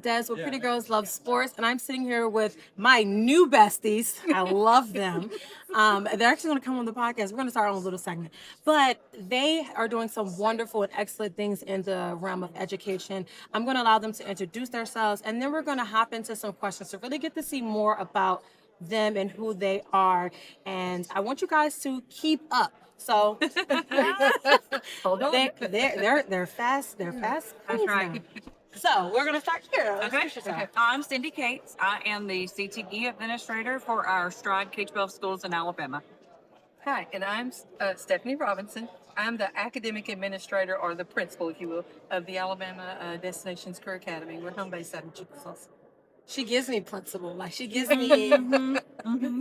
Des with Pretty Girls Love Sports, and I'm sitting here with my new besties. I love them. They're actually going to come on the podcast. We're going to start on a little segment, but they are doing some wonderful and excellent things in the realm of education. I'm going to allow them to introduce themselves, and then we're going to hop into some questions to really get to see more about them and who they are. And I want you guys to keep up. So Hold on. they're fast. They're fast. That's right. Now. So we're gonna start here. Okay. I'm Cindy Cates. I am the CTE administrator for our Stride K12 schools in Alabama. Hi, and I'm Stephanie Robinson. I'm the academic administrator, or the principal, if you will, of the Alabama Destinations Career Academy. We're home based out of Chickasaw. She gives me principal. Like she gives me.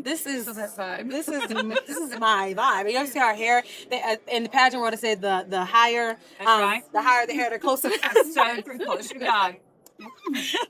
This is that vibe. This is my vibe. You ever see our hair? In the pageant world, it said the higher, right. the higher the hair, the closer. So close to God.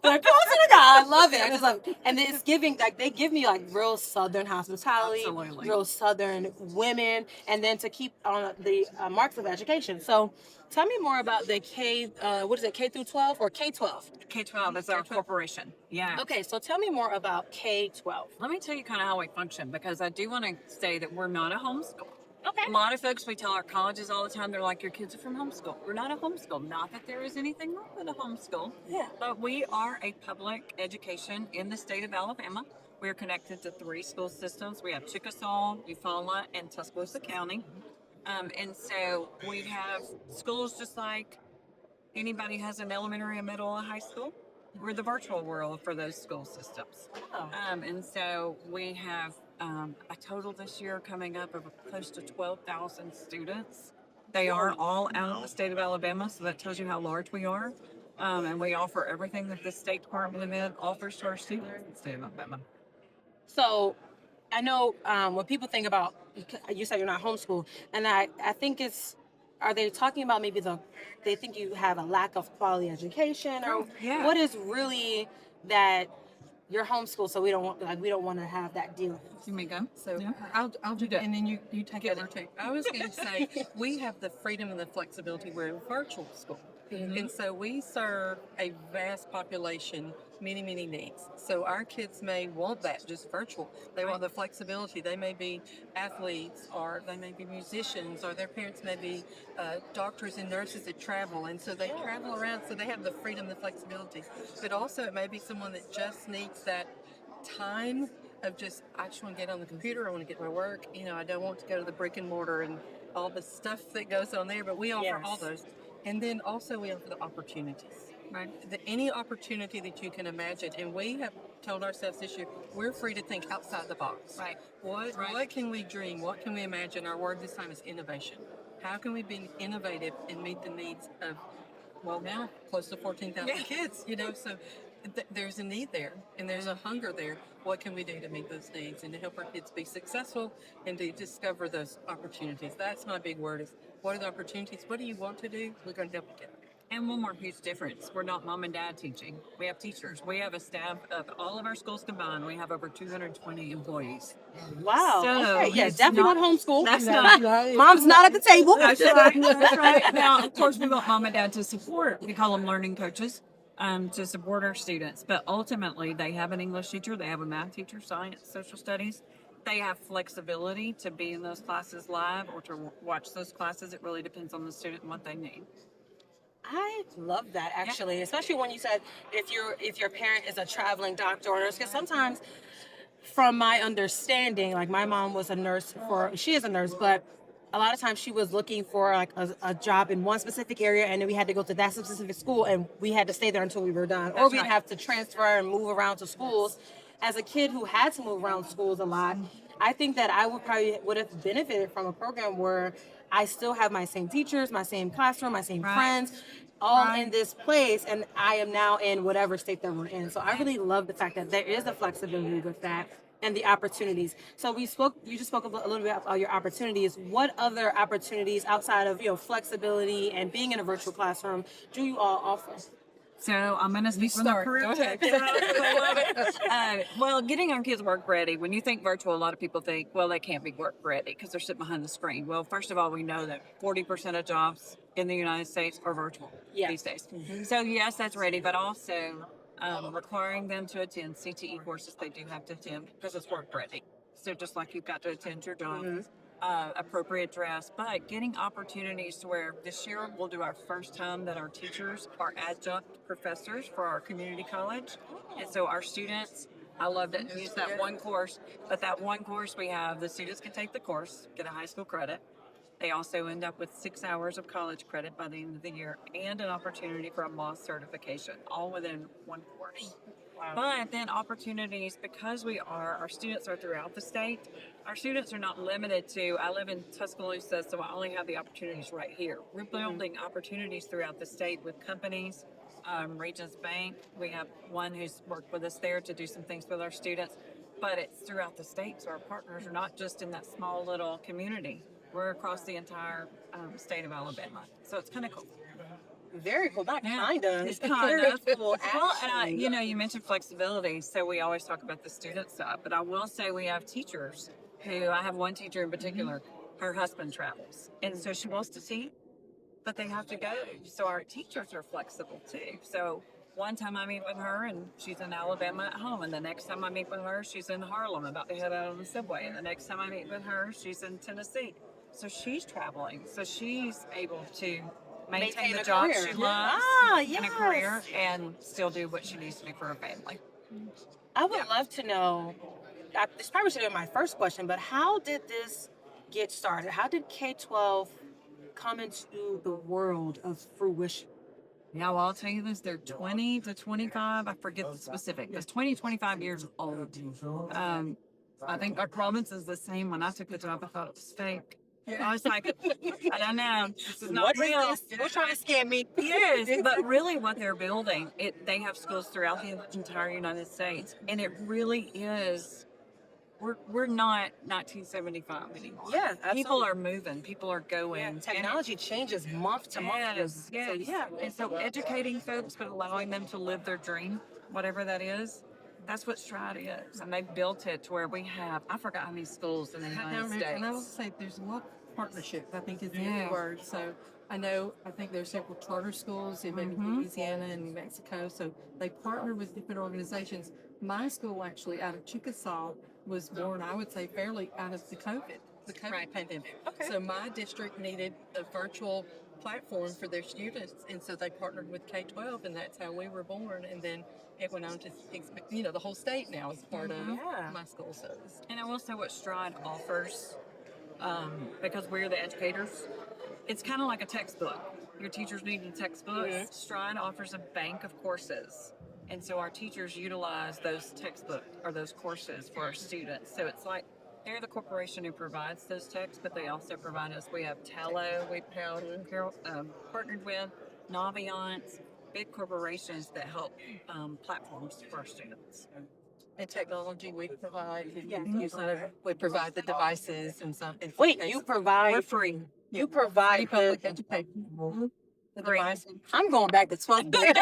They're closer to God. I love it. I just love it. And it's giving, like, they give me like real Southern hospitality, Absolutely. real Southern women, and then to keep on the marks of education. So tell me more about the K-12 or K12? K12 is our corporation. Yeah. Okay, so tell me more about K-12. Let me tell you kind of how we function, because I do want to say that we're not a homeschool. Okay. A lot of folks, we tell our colleges all the time, they're like, your kids are from homeschool. We're not a homeschool. Not that there is anything wrong with a homeschool. Yeah. But we are a public education in the state of Alabama. We're connected to 3 school systems. We have Chickasaw, Eufaula, and Tuscaloosa County. And so we have schools just like anybody has an elementary, a middle, a high school. We're the virtual world for those school systems. Oh. And so we have a total this year coming up of close to 12,000 students. They are all out of the state of Alabama, so that tells you how large we are. And we offer everything that the State Department of Ed offers to our students in the state of Alabama. So I know when people think about, you said you're not homeschooled, and I think are they talking about maybe they think you have a lack of quality education, or yeah. what is really that you're homeschooled, so we don't want to have that deal. You may go. So Yeah. I'll do that, and then you take Get over too. I was going to say we have the freedom and the flexibility. We're a virtual school, and so we serve a vast population, many needs. So our kids may want that just virtual. They want the flexibility. They may be athletes, or they may be musicians, or their parents may be doctors and nurses that travel, and so they travel around. So they have the freedom, the flexibility. But also it may be someone that just needs that time of just, I just want to get on the computer, I want to get my work, I don't want to go to the brick and mortar and all the stuff that goes on there, but we offer all those. And then also we offer the opportunities. Right. Any opportunity that you can imagine, and we have told ourselves this year, we're free to think outside the box. Right. What can we dream? What can we imagine? Our word this time is innovation. How can we be innovative and meet the needs of, now close to 14,000 kids, so there's a need there, and there's a hunger there. What can we do to meet those needs and to help our kids be successful and to discover those opportunities? That's my big word, is what are the opportunities? What do you want to do? We're going to help you get there. And one more huge difference. We're not mom and dad teaching. We have teachers. We have a staff of all of our schools combined. We have over 220 employees. Wow. So okay. Yeah, definitely not homeschool. That's not. Mom's not at the table. That's right. That's right. Now, of course, we want mom and dad to support. We call them learning coaches, to support our students. But ultimately, they have an English teacher. They have a math teacher, science, social studies. They have flexibility to be in those classes live or to watch those classes. It really depends on the student and what they need. I love that, actually, especially when you said if your parent is a traveling doctor or nurse, because sometimes, from my understanding, like my mom was a nurse she is a nurse, but a lot of times she was looking for like a job in one specific area, and then we had to go to that specific school, and we had to stay there until we were done, or we'd have to transfer and move around to schools. As a kid who had to move around schools a lot, I think that I would have benefited from a program where I still have my same teachers, my same classroom, my same friends, all in this place, and I am now in whatever state that we're in. So I really love the fact that there is a flexibility with that and the opportunities. So you just spoke a little bit about your opportunities. What other opportunities outside of flexibility and being in a virtual classroom do you all offer? So I'm going to speak from a career perspective. Well, getting our kids work ready. When you think virtual, a lot of people think, well, they can't be work ready because they're sitting behind the screen. Well, first of all, we know that 40% of jobs in the United States are virtual these days. So yes, that's ready, but also requiring them to attend CTE courses. They do have to attend because it's work ready. So just like you've got to attend your job, appropriate dress, but getting opportunities to where this year we'll do our first time that our teachers are adjunct professors for our community college. And so our students, I love to use that one course, but that one course we have, the students can take the course, get a high school credit. They also end up with 6 hours of college credit by the end of the year and an opportunity for a MOS certification, all within one course. Wow. But then opportunities, because our students are throughout the state, our students are not limited to, I live in Tuscaloosa, so I only have the opportunities right here. We're building opportunities throughout the state with companies, Regions Bank. We have one who's worked with us there to do some things with our students, but it's throughout the state, so our partners are not just in that small little community. We're across the entire state of Alabama, so it's kind of cool. Very cool. Not kind of. It's kind of cool. Well, and Actually. you mentioned flexibility, so we always talk about the student side, but I will say we have teachers who, I have one teacher in particular, her husband travels, and so she wants to teach, but they have to go. So our teachers are flexible too. So one time I meet with her and she's in Alabama at home, and the next time I meet with her, she's in Harlem about to head out on the subway, and the next time I meet with her, she's in Tennessee. So she's traveling, so she's able to maintain the a job career. she loves and a Yes. career and still do what she needs to do for her family. I would love to know. This probably should have been my first question, but how did this get started? How did K12 come into the world of fruition? Yeah, well, I'll tell you this, they're 20 to 25, I forget the specific, it's 20, 25 years old. I think our province is the same. When I took the job, I thought it was fake. I was like, I don't know, this is not What is real. this? You're trying to scam me. Yes, but really what they're building, they have schools throughout the entire United States, and it really is, we're not 1975 anymore. Yeah, absolutely. People are moving, people are going. Yeah, technology changes month to month. Yes, So, yeah. And so educating folks, but allowing them to live their dream, whatever that is, that's what Stride is. And they built it to where we have, I forgot how many schools in the United States. And I will say there's a lot of partnerships, I think is the Yeah. word. So I think there's several charter schools in maybe Louisiana and New Mexico. So they partner with different organizations. My school actually out of Chickasaw was born, I would say, fairly out of the COVID pandemic. Okay. So my district needed a virtual platform for their students, and so they partnered with K12, and that's how we were born. And then it went on to, the whole state now is part of my school. So And I will say what Stride offers, because we're the educators, it's kind of like a textbook. Your teachers need a textbook. Stride offers a bank of courses. And so our teachers utilize those textbooks or those courses for our students. So it's like they're the corporation who provides those texts, but they also provide us. We have Tello, we've partnered with Naviance, big corporations that help platforms for our students. and technology we provide, we provide the devices and some. in some Wait, cases, you provide? We're free. You provide free public education. The Free. devices. I'm going back to 12th grade.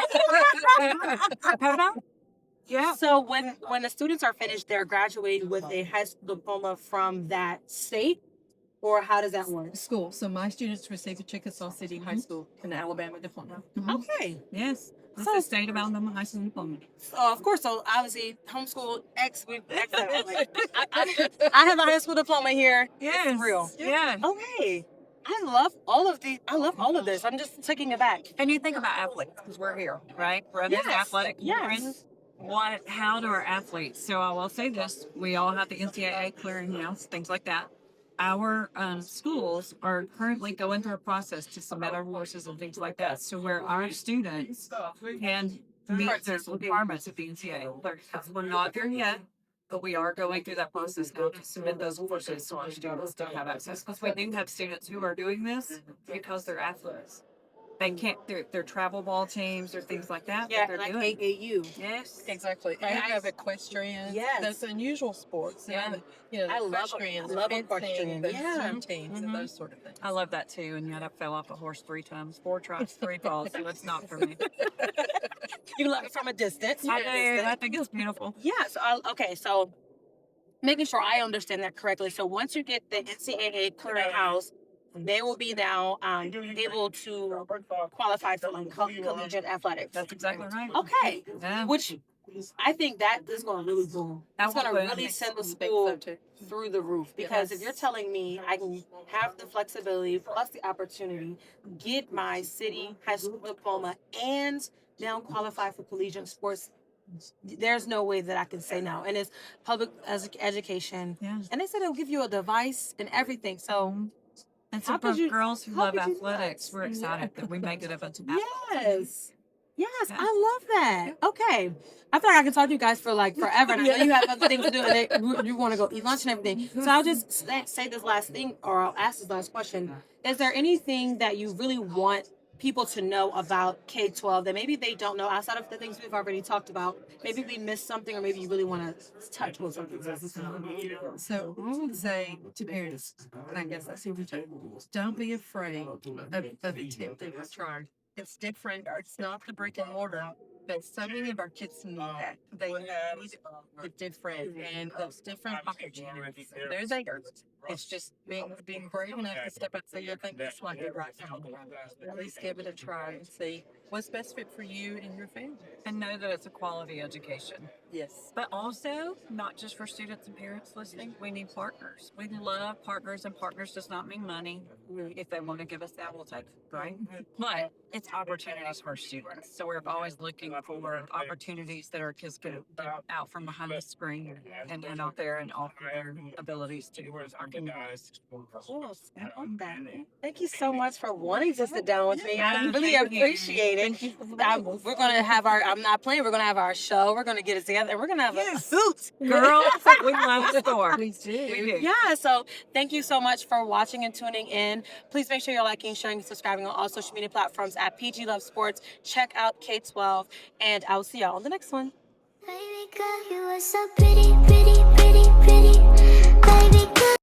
Yeah. So when the students are finished, they're graduating with a high school diploma from that state, or how does that work? School. So my students receive a Chickasaw City High School and Alabama diploma. Okay. Yes. This So- is state of Alabama high school diploma. So of course, so obviously homeschool X. I have a high school diploma here. Yes. It's real. Yeah. Okay. I love all of this. I'm just taking it back. And you think about athletes, because we're here, right? We're in this Yes. athletic Yes. conference. How do our athletes? So I will say this: we all have the NCAA clearinghouse, things like that. Our schools are currently going through a process to submit our courses and things like that. So where our students can meet their requirements at the NCAA. We're not there yet, but we are going through that process now to submit those courses so our students don't have access. Because we do have students who are doing this because they're athletes. They can't, they're travel ball teams or things like that. Yeah, They're like doing. AAU. Yes. Exactly. I have equestrian. Yes. Those unusual sports. Yeah. The I love equestrians, equestrian. the Yeah. swim teams, and those sort of things. I love that too, and yet I fell off a horse 3 times, 4 tries, 3 falls, so it's not for me. You love it from a distance. I do. I think it's beautiful. Yeah. So okay. So making sure I understand that correctly. So once you get the NCAA clearinghouse, they will be now able to qualify for like collegiate athletics. That's exactly right. Okay, Yeah. which I think that is going to really boom. That's going to really send the school through the roof, because if you're telling me I can have the flexibility plus the opportunity, get my city high school diploma, and now qualify for collegiate sports, there's no way that I can say no. And it's public education. Yeah. And they said it'll give you a device and everything. So, and so for girls who love athletics, we're excited that we make it a bunch of Yes. Yes, I love that. Okay. I feel like I can talk to you guys for like forever. And I know you have other things to do, and you want to go eat lunch and everything. So I'll just say this last thing, or I'll ask this last question. Is there anything that you really want people to know about K12 that maybe they don't know outside of the things we've already talked about? Maybe we missed something, or maybe you really want to touch on something. So I would say to parents, and I guess that's what don't be afraid of attempting or trying. It's different. It's not the brick and mortar, but so many of our kids need that. They need the different and those different opportunities. They're there. It's just being brave enough to step up and say, I think this might be right for me. At least give it a try and see what's best fit for you and your family. And know that it's a quality education. Yes. But also, not just for students and parents listening, we need partners. We love partners, and partners does not mean money. If they want to give us that, we'll take it, right? But it's opportunities for students. So we're always looking for opportunities that our kids can get out from behind the screen and out there and offer their abilities to our communities. Cool. I love that. Thank you so much for wanting to sit down with me. I really appreciate it. We're going to have I'm not playing, we're going to have our show. We're going to get it together, and we're going to have a hoot. Girls, we love the store. We do. Yeah, so thank you so much for watching and tuning in. Please make sure you're liking, sharing, and subscribing on all social media platforms at PG Love Sports. Check out K12, and I will see y'all on the next one. Baby girl, you are so pretty, pretty, pretty, pretty. Baby girl.